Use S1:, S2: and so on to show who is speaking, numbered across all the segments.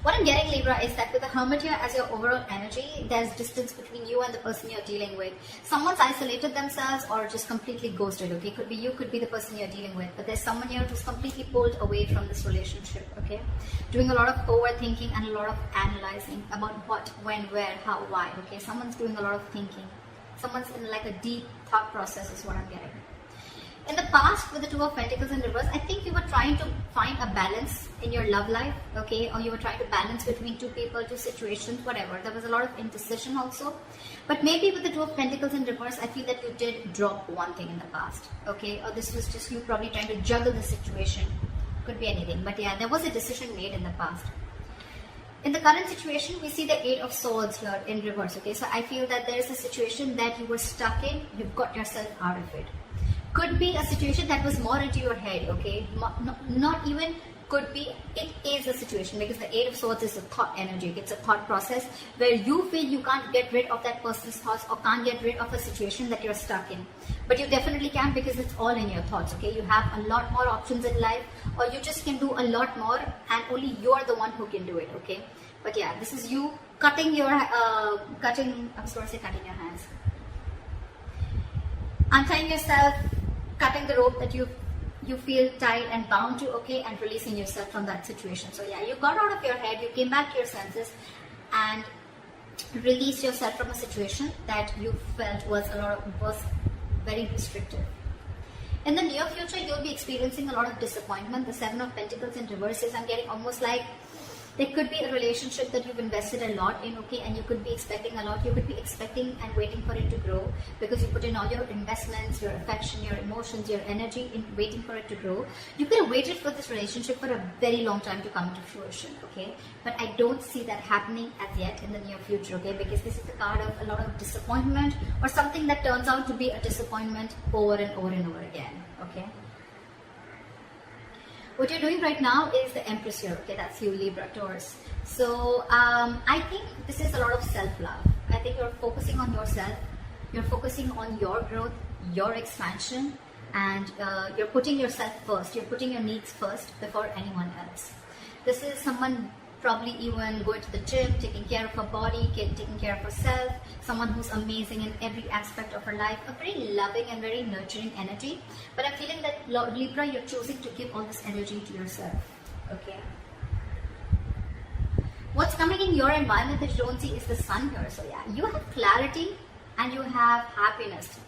S1: What I'm getting, Libra, is that with the Hermit here as your overall energy, there's distance between you and the person you're dealing with. Someone's isolated themselves or just completely ghosted, okay? Could be you, could be the person you're dealing with. But there's someone here who's completely pulled away from this relationship, okay? Doing a lot of overthinking and a lot of analyzing about what, when, where, how, why, okay? Someone's doing a lot of thinking. Someone's in like a deep thought process is what I'm getting. In the past, with the Two of Pentacles in reverse, I think you were trying to find a balance in your love life, okay? Or you were trying to balance between two people, two situations, whatever. There was a lot of indecision also. But maybe with the Two of Pentacles in reverse, I feel that you did drop one thing in the past, okay? Or this was just you probably trying to juggle the situation. Could be anything. But yeah, there was a decision made in the past. In the current situation, we see the Eight of Swords here in reverse, okay? So I feel that there is a situation that you were stuck in. You've got yourself out of it. Could be a situation that was more into your head, okay? Not even could be, it is a situation, because the Eight of Swords is a thought energy. It's a thought process where you feel you can't get rid of that person's thoughts or can't get rid of a situation that you're stuck in. But you definitely can, because it's all in your thoughts, okay? You have a lot more options in life, or you just can do a lot more and only you're the one who can do it, okay? But yeah, this is you cutting your, I was going to say cutting your hands. Untying yourself, cutting the rope that you feel tied and bound to, okay, and releasing yourself from that situation. So yeah, you got out of your head, you came back to your senses and released yourself from a situation that you felt was very restrictive. In the near future, you'll be experiencing a lot of disappointment. The Seven of Pentacles in reverse is, I'm getting almost like there could be a relationship that you've invested a lot in, okay, and you could be expecting a lot. You could be expecting and waiting for it to grow because you put in all your investments, your affection, your emotions, your energy in waiting for it to grow. You could have waited for this relationship for a very long time to come to fruition, okay? But I don't see that happening as yet in the near future, okay? Because this is the card of a lot of disappointment or something that turns out to be a disappointment over and over and over again, okay? What you're doing right now is the Empress here, okay, that's you, Libra, Taurus. So I think this is a lot of self-love. I think you're focusing on yourself, you're focusing on your growth, your expansion, and you're putting yourself first, you're putting your needs first before anyone else. This is someone probably even going to the gym, taking care of her body, taking care of herself, someone who's amazing in every aspect of her life, a very loving and very nurturing energy. But I'm feeling that, Libra, you're choosing to give all this energy to yourself, okay? What's coming in your environment that you don't see is the Sun here. So yeah, you have clarity and you have happiness,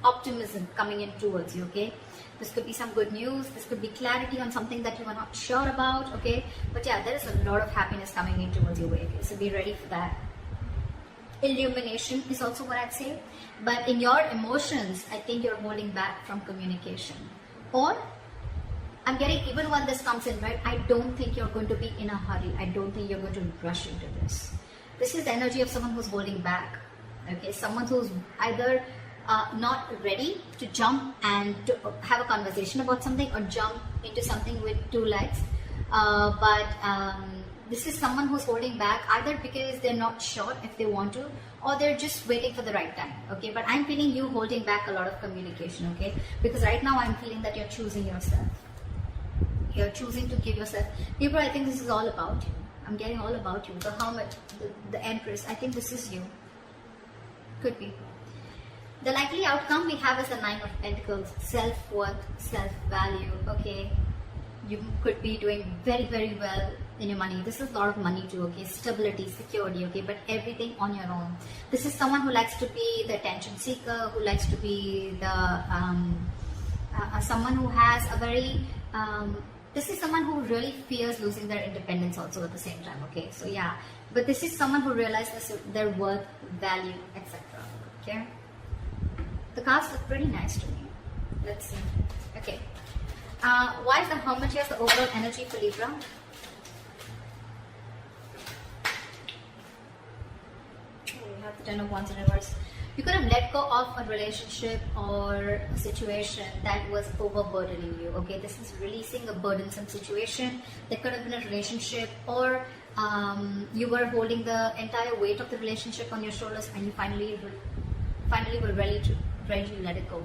S1: optimism coming in towards you, okay? This could be some good news, this could be clarity on something that you are not sure about, okay? But yeah, there is a lot of happiness coming in towards your way, okay? So be ready for that. Illumination is also what I'd say. But in your emotions, I think you're holding back from communication. Or, I'm getting, even when this comes in, right, I don't think you're going to be in a hurry. I don't think you're going to rush into this. This is the energy of someone who's holding back, okay? Someone who's either not ready to jump and to have a conversation about something or jump into something with two legs. This is someone who's holding back either because they're not sure if they want to or they're just waiting for the right time, okay? But I'm feeling you holding back a lot of communication, okay? Because right now I'm feeling that you're choosing yourself. You're choosing to give yourself. Libra, I think this is all about you. I'm getting all about you. The Hermit, the Empress, I think this is you. Could be. The likely outcome we have is the Nine of Pentacles, self-worth, self-value, okay? You could be doing very, very well in your money. This is a lot of money too, okay? Stability, security, okay? But everything on your own. This is someone who likes to be the attention seeker, who likes to be the, someone who has a very, this is someone who really fears losing their independence also at the same time, okay? So yeah, but this is someone who realizes their worth, value, etc., okay? The cards look pretty nice to me. Let's see. Okay. Why is the Hermit here the overall energy for Libra? We have the Ten of Wands in reverse. You could have let go of a relationship or a situation that was overburdening you. Okay, this is releasing a burdensome situation. There could have been a relationship, or you were holding the entire weight of the relationship on your shoulders, and you finally were ready to let it go.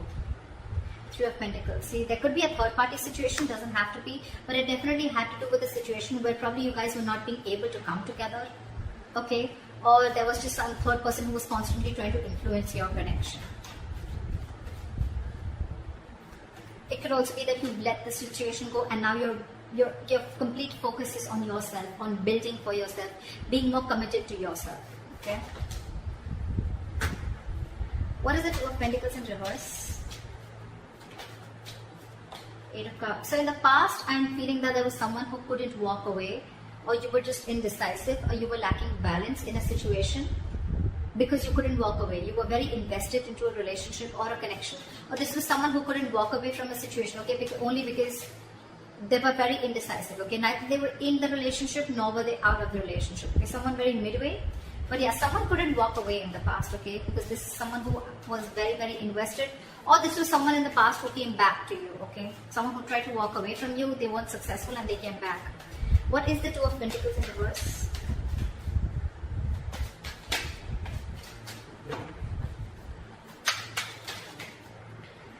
S1: Three of Pentacles. See, there could be a third party situation, doesn't have to be, but it definitely had to do with a situation where probably you guys were not being able to come together, okay? Or there was just some third person who was constantly trying to influence your connection. It could also be that you've let the situation go and now your complete focus is on yourself, on building for yourself, being more committed to yourself, okay? What is the Two of Pentacles in reverse? Eight of Cups. So in the past, I'm feeling that there was someone who couldn't walk away, or you were just indecisive, or you were lacking balance in a situation because you couldn't walk away. You were very invested into a relationship or a connection. Or this was someone who couldn't walk away from a situation, okay, only because they were very indecisive, okay? Neither they were in the relationship nor were they out of the relationship. Okay, someone very midway. But yeah, someone couldn't walk away in the past, okay? Because this is someone who was very, very invested. Or this was someone in the past who came back to you, okay? Someone who tried to walk away from you, they weren't successful and they came back. What is the Two of Pentacles in reverse?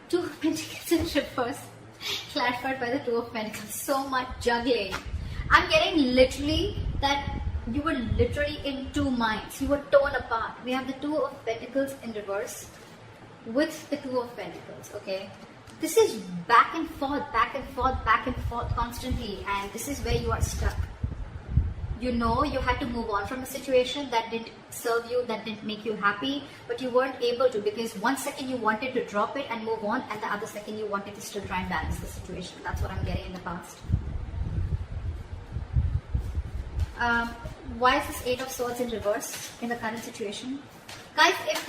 S1: Two of Pentacles in reverse. Clarified by the Two of Pentacles. So much juggling. I'm getting literally that you were literally in two minds. You were torn apart. We have the Two of Pentacles in reverse with the Two of Pentacles, okay? This is back and forth, back and forth, back and forth constantly, and this is where you are stuck. You know you had to move on from a situation that didn't serve you, that didn't make you happy, but you weren't able to because one second you wanted to drop it and move on, and the other second you wanted to still try and balance the situation. That's what I'm getting in the past. Why is this Eight of Swords in reverse in the current situation? Guys, if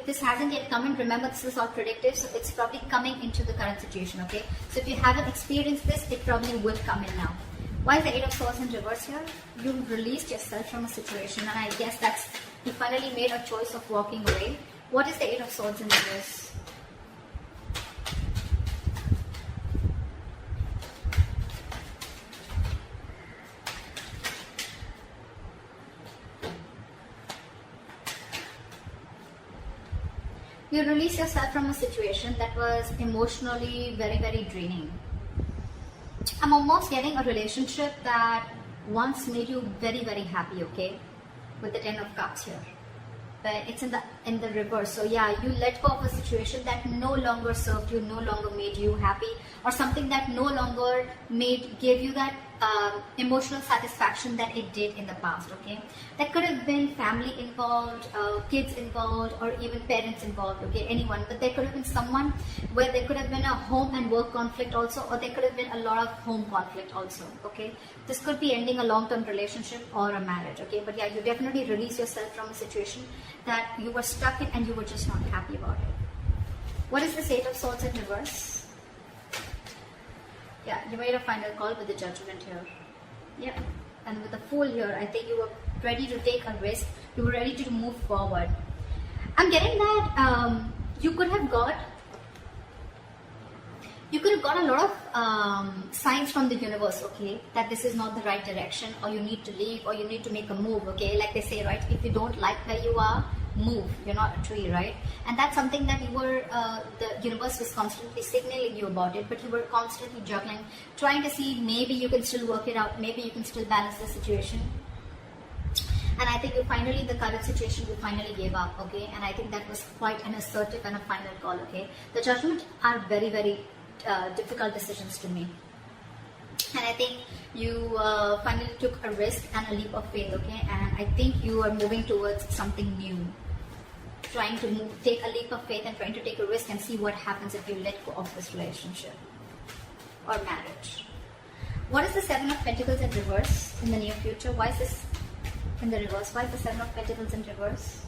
S1: this hasn't yet come in, remember this is all predictive, so it's probably coming into the current situation, okay? So if you haven't experienced this, it probably will come in now. Why is the Eight of Swords in reverse here? You released yourself from a situation, and I guess that's, you finally made a choice of walking away. What is the Eight of Swords in reverse? You release yourself from a situation that was emotionally very, very draining. I'm almost getting a relationship that once made you very, very happy, okay? With the Ten of Cups here. But it's in the reverse. So yeah, you let go of a situation that no longer served you, no longer made you happy, or something that no longer gave you that emotional satisfaction that it did in the past, okay? That could have been family involved, kids involved, or even parents involved, okay? Anyone. But there could have been someone where there could have been a home and work conflict also, or there could have been a lot of home conflict also, okay? This could be ending a long-term relationship or a marriage, okay? But yeah, you definitely release yourself from a situation that you were stuck in and you were just not happy about it. What is this Eight of Swords in reverse? Yeah, you made a final call with the Judgment here. Yeah, and with the Fool here, I think you were ready to take a risk. You were ready to move forward. I'm getting that you could have got a lot of signs from the universe, okay, that this is not the right direction, or you need to leave, or you need to make a move, okay? Like they say, right, if you don't like where you are, move. You're not a tree, right? And that's something that you were, the universe was constantly signaling you about it, but you were constantly juggling, trying to see maybe you can still work it out, maybe you can still balance the situation. And I think the current situation, you finally gave up, okay? And I think that was quite an assertive and a final call, okay? The Judgment are very, very difficult decisions to make. And I think you finally took a risk and a leap of faith, okay? And I think you are moving towards something new. Trying to take a leap of faith and trying to take a risk and see what happens if you let go of this relationship or marriage. What is the Seven of Pentacles in reverse in the near future? Why is this in the reverse? Why is the Seven of Pentacles in reverse?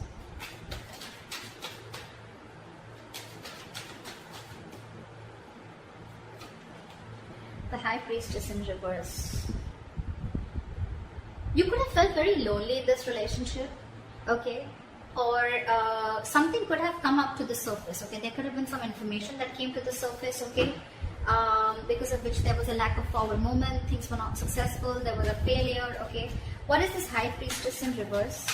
S1: The High Priestess in reverse. You could have felt very lonely in this relationship, okay? Or something could have come up to the surface, okay? There could have been some information that came to the surface, okay? Because of which there was a lack of forward movement, things were not successful, there was a failure, okay? What is this High Priestess in reverse?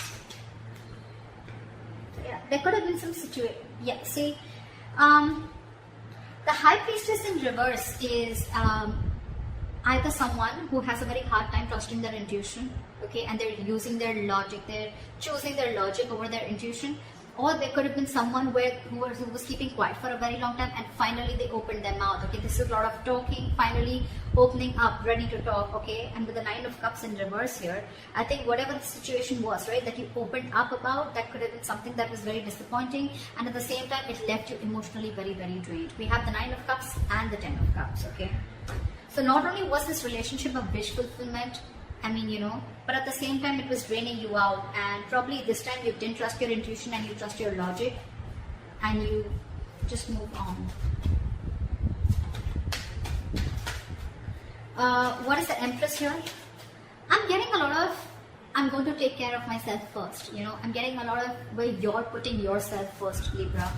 S1: Yeah, there could have been some situation. Yeah, see, The High Priestess in reverse is either someone who has a very hard time trusting their intuition, okay, and they're using their logic, they're choosing their logic over their intuition, or there could have been someone who was keeping quiet for a very long time and finally they opened their mouth, okay. This is a lot of talking, finally opening up, ready to talk, okay. And with the Nine of Cups in reverse here, I think whatever the situation was, right, that you opened up about, that could have been something that was very disappointing, and at the same time it left you emotionally very, very drained. We have the Nine of Cups and the Ten of Cups, okay. So not only was this relationship a wish fulfillment, I mean, you know, but at the same time it was draining you out, and probably this time you didn't trust your intuition and you trust your logic and you just moved on. What is the Empress here? I'm getting a lot of, I'm going to take care of myself first, you know, I'm getting a lot of where you're putting yourself first, Libra.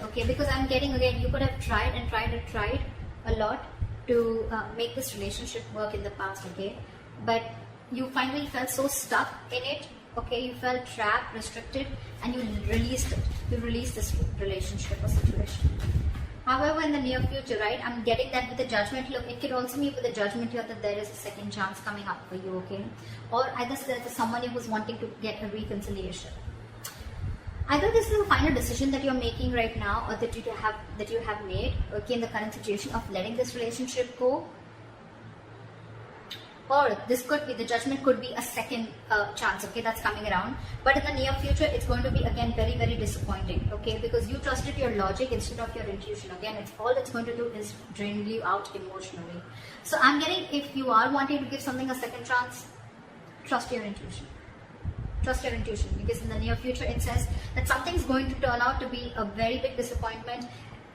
S1: Okay, because I'm getting, again, you could have tried and tried and tried a lot to make this relationship work in the past, okay, but you finally felt so stuck in it, okay, you felt trapped, restricted, and you released it. You released this relationship or situation. However, in the near future, right, I'm getting that with the Judgment. Look, it could also mean with the Judgment here that there is a second chance coming up for you, okay, or either there's someone who's wanting to get a reconciliation. Either this is a final decision that you're making right now, or that you have made, okay, in the current situation of letting this relationship go, or this could be, the Judgment could be a second chance, okay, that's coming around. But in the near future, it's going to be again very, very disappointing, okay, because you trusted your logic instead of your intuition. Again, it's all it's going to do is drain you out emotionally. So I'm getting, if you are wanting to give something a second chance, trust your intuition. Trust your intuition, because in the near future it says that something is going to turn out to be a very big disappointment,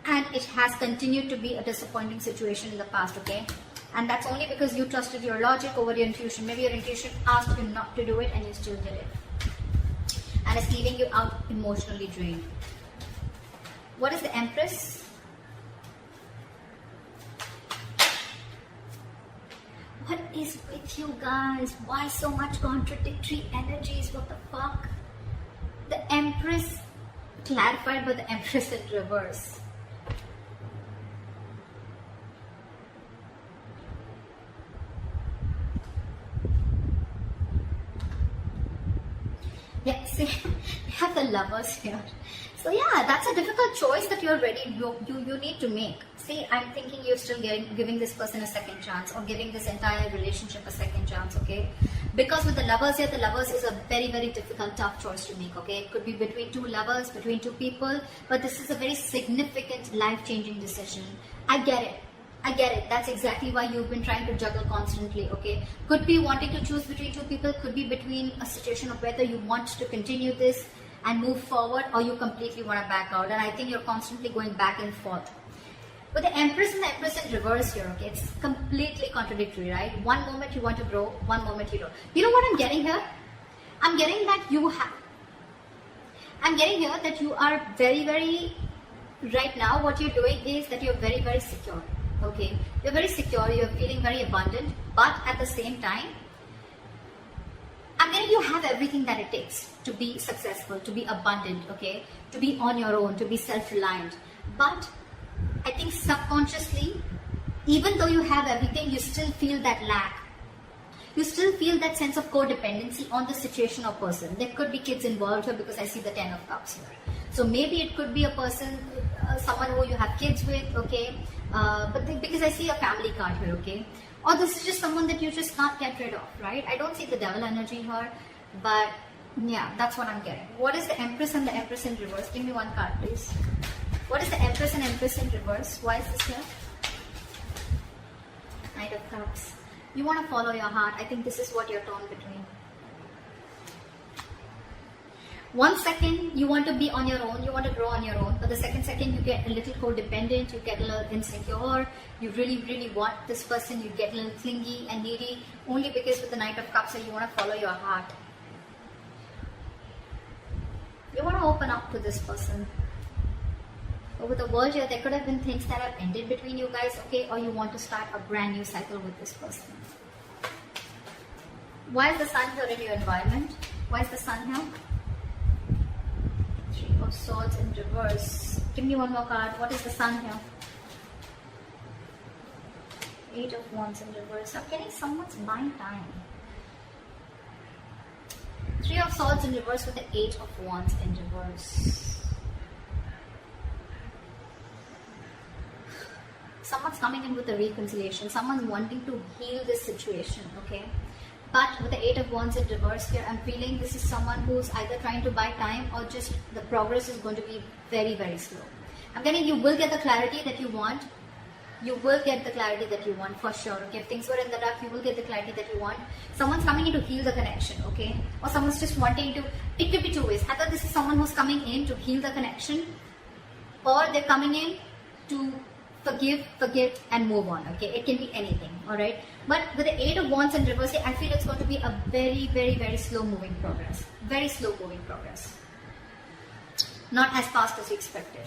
S1: and it has continued to be a disappointing situation in the past, okay, and that's only because you trusted your logic over your intuition. Maybe your intuition asked you not to do it and you still did it, and it's leaving you out emotionally drained. What is the Empress? What is with you guys? Why so much contradictory energies? What the fuck? The Empress clarified by the Empress in reverse. Yeah, see, we have the Lovers here. So yeah, that's a difficult choice that you're ready, you need to make. See, I'm thinking you're still giving this person a second chance, or giving this entire relationship a second chance, okay? Because with the Lovers here, the Lovers is a very, very difficult, tough choice to make, okay? It could be between two lovers, between two people, but this is a very significant, life-changing decision. I get it. I get it. That's exactly why you've been trying to juggle constantly, okay? Could be wanting to choose between two people, could be between a situation of whether you want to continue this and move forward, or you completely want to back out. And I think you're constantly going back and forth. With the Empress and the Empress in reverse here, okay, it's completely contradictory, right? One moment you want to grow, one moment you don't. You know what I'm getting here? I'm getting that you are very, very, right now what you're doing is that you're very, very secure, okay? You're very secure, you're feeling very abundant, but at the same time, I mean, you have everything that it takes to be successful, to be abundant, okay? To be on your own, to be self-reliant. But I think subconsciously, even though you have everything, you still feel that lack. You still feel that sense of codependency on the situation or person. There could be kids involved here because I see the Ten of Cups here. So maybe it could be a person, someone who you have kids with, okay? Because I see a family card here, okay? Or this is just someone that you just can't get rid of, right? I don't see the Devil energy here, but yeah, that's what I'm getting. What is the Empress and the Empress in reverse? Give me one card, please. What is the Empress and Empress in reverse? Why is this here? Knight of Cups. You want to follow your heart. I think this is what you're torn between. 1 second, you want to be on your own, you want to grow on your own, but the second you get a little codependent, you get a little insecure, you really, really want this person, you get a little clingy and needy, only because with the Knight of Cups, you want to follow your heart. You want to open up to this person. But with the World here, there could have been things that have ended between you guys, okay, or you want to start a brand new cycle with this person. Why is the Sun here in your environment? Why is the Sun here? Three of Swords in reverse. Give me one more card. What is the Sun here? 8 of Wands in reverse. I'm getting someone's buying time. 3 of Swords in reverse with the 8 of Wands in reverse. Someone's coming in with a reconciliation. Someone's wanting to heal this situation, okay? But with the 8 of Wands in reverse here, I'm feeling this is someone who's either trying to buy time or just the progress is going to be very, very slow. I'm getting you will get the clarity that you want. You will get the clarity that you want for sure, okay? If things were in the dark, you will get the clarity that you want. Someone's coming in to heal the connection, okay? Or someone's just wanting to, it could be two ways. Either this is someone who's coming in to heal the connection, or they're coming in to forgive, forget, and move on, okay? It can be anything, alright? But with the 8 of Wands in reverse, I feel it's going to be a very, very, very slow moving progress. Very slow moving progress. Not as fast as you expected.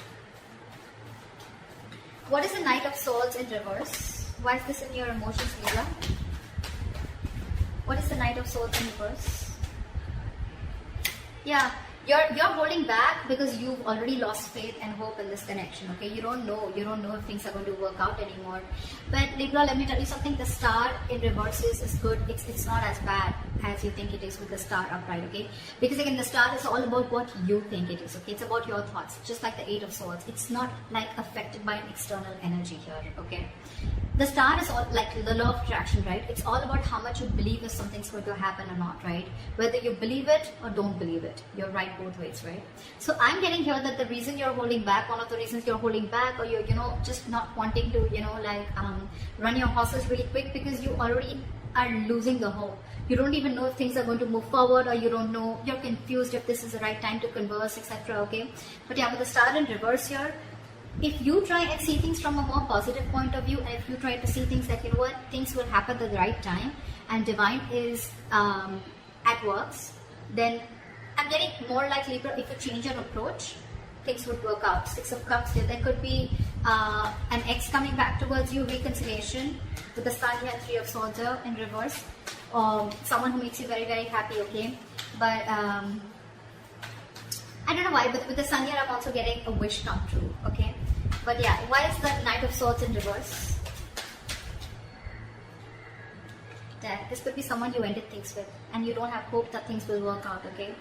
S1: What is the Knight of Swords in reverse? Why is this in your emotions, Libra? What is the Knight of Swords in reverse? Yeah, you're holding back because you've already lost faith and hope in this connection, okay? You don't know if things are going to work out anymore. But Libra, let me tell you something, the star in reverses is good. It's not as bad as you think it is with the star upright, okay? Because again, the star is all about what you think it is, okay? It's about your thoughts, just like the 8 of Swords. It's not like affected by an external energy here, okay? The star is all like the law of attraction, right? It's all about how much you believe if something's going to happen or not, right? Whether you believe it or don't believe it. You're right both ways, right? So I'm getting here that the reason you're holding back, one of the reasons you're holding back, or you're, just not wanting to, run your horses really quick because you already are losing the hope. You don't even know if things are going to move forward, or you don't know, you're confused if this is the right time to converse, etc. Okay? But yeah, with the star in reverse here, if you try and see things from a more positive point of view, and if you try to see things that, things will happen at the right time, and divine is at works, then I'm getting more like Libra, if you change your approach, things would work out. 6 of Cups here, there could be an ex coming back towards you, reconciliation, with the Sun here, 3 of Swords here in reverse, or someone who makes you very, very happy, okay? But I don't know why, but with the Sun here, I'm also getting a wish come true, okay? But yeah, why is the Knight of Swords in reverse? That this could be someone you ended things with, and you don't have hope that things will work out, okay?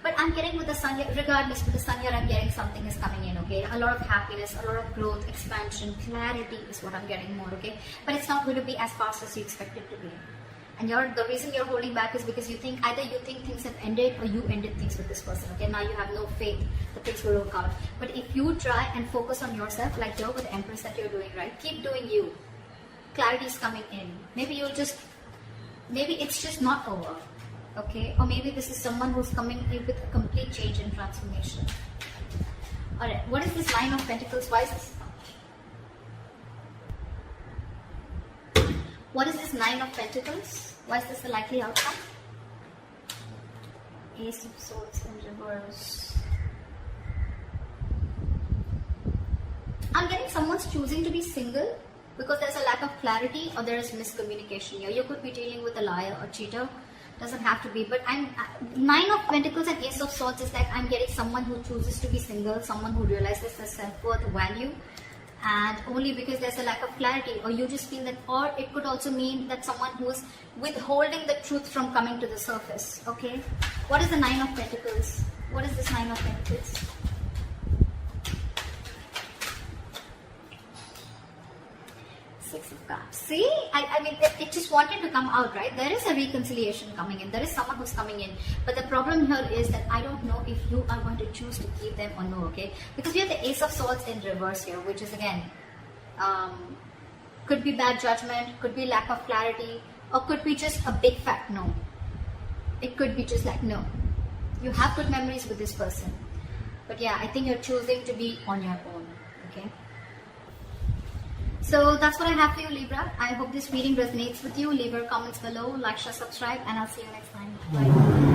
S1: But I'm getting with the Sun here, regardless, with the Sun here, I'm getting something is coming in, okay? A lot of happiness, a lot of growth, expansion, clarity is what I'm getting more, okay? But it's not going to be as fast as you expect it to be. And the reason you're holding back is because you think, either you think things have ended or you ended things with this person, okay? Now you have no faith that things will work out. But if you try and focus on yourself, like you're with the Empress that you're doing, right? Keep doing you. Clarity is coming in. Maybe it's just not over, okay? Or maybe this is someone who's coming in with a complete change and transformation. Alright, what is this Nine of Pentacles? Why is this? What is this Nine of Pentacles? Why is this a likely outcome? Ace of Swords in reverse. I'm getting someone's choosing to be single because there's a lack of clarity or there is miscommunication here. You could be dealing with a liar or cheater. Doesn't have to be, but Nine of Pentacles and Ace of Swords is like I'm getting someone who chooses to be single, someone who realizes their self-worth, value, and only because there's a lack of clarity, or you just feel that, or it could also mean that someone who is withholding the truth from coming to the surface, okay? What is the Nine of Pentacles? What is this Nine of Pentacles? Six of Cups. See, I mean, it just wanted to come out, right? There is a reconciliation coming in. There is someone who's coming in. But the problem here is that I don't know if you are going to choose to keep them or no, okay? Because we have the Ace of Swords in reverse here, which is again, could be bad judgment, could be lack of clarity, or could be just a big fat no. It could be just like no. You have good memories with this person. But yeah, I think you're choosing to be on your own, okay? So that's what I have for you, Libra. I hope this reading resonates with you. Leave your comments below, like, share, subscribe, and I'll see you next time. Bye.